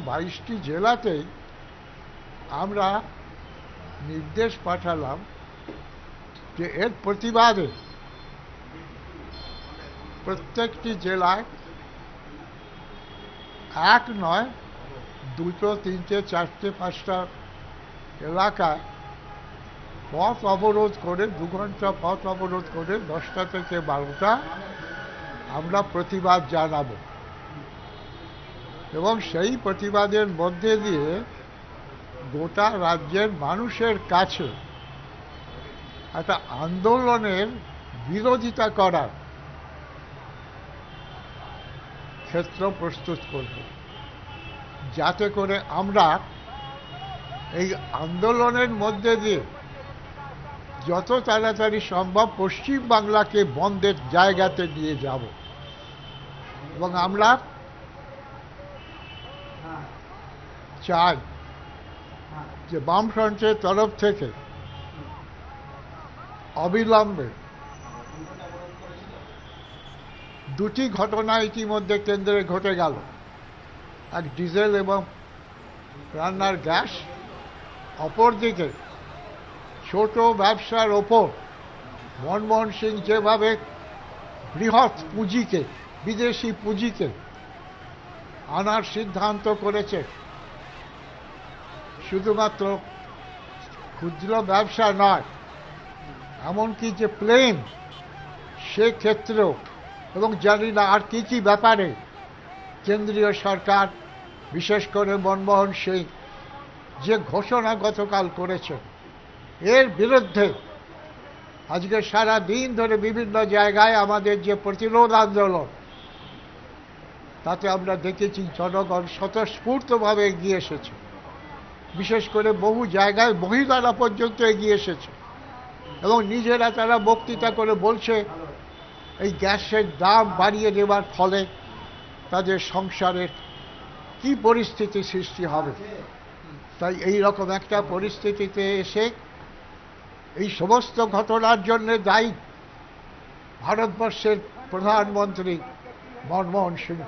22টি জেলাতেই আমরা নির্দেশ পাঠালাম যে এর প্রতিবাদে প্রত্যেকটি জেলায় এক নয়, 2, 3, 4, 5টা এলাকায় পথ অবরোধ করে 2 ঘন্টা পথ অবরোধ করে 10টা থেকে 12টা আমরা প্রতিবাদ জানাবো এবং সেই প্রতিবাদের মধ্যে দিয়ে গোটা রাজ্যের মানুষের কাছে একটা আন্দোলনের বিরোধিতা করার ক্ষেত্র প্রস্তুত করব, যাতে করে আমরা এই আন্দোলনের মধ্যে দিয়ে যত তাড়াতাড়ি সম্ভব পশ্চিম বাংলাকে বন্ধের জায়গাতে নিয়ে যাব। এবং আমরা চাই যে বামফ্রন্টের তরফ থেকে অবিলম্বে 2টি ঘটনা ইতিমধ্যে কেন্দ্রে ঘটে গেল, এক ডিজেল এবং রান্নার গ্যাস, অপরদিকে ছোট ব্যবসার ওপর মনমোহন সিং যেভাবে বৃহৎ পুঁজিকে, বিদেশি পুঁজিকে আনার সিদ্ধান্ত করেছে, শুধুমাত্র ক্ষুদ্র ব্যবসা নয়, এমনকি যে প্লেন, সেক্ষেত্রেও, এবং জানি না আর কি কি ব্যাপারে কেন্দ্রীয় সরকার বিশেষ করে মনমোহন সিং যে ঘোষণা গতকাল করেছে, এর বিরুদ্ধে আজকে সারা দিন ধরে বিভিন্ন জায়গায় আমাদের যে প্রতিরোধ আন্দোলন, তাতে আমরা দেখেছি জনগণ স্বতঃস্ফূর্তভাবে এগিয়ে এসেছে। বিশেষ করে বহু জায়গায় মহিলারা পর্যন্ত এগিয়ে এসেছে এবং নিজেরা তারা বক্তৃতা করে বলছে এই গ্যাসের দাম বাড়িয়ে দেওয়ার ফলে তাদের সংসারের কি পরিস্থিতি সৃষ্টি হবে। তাই এই রকম একটা পরিস্থিতিতে এসে এই সমস্ত ঘটনার জন্য দায়ী ভারতবর্ষের প্রধানমন্ত্রী মনমোহন সিং।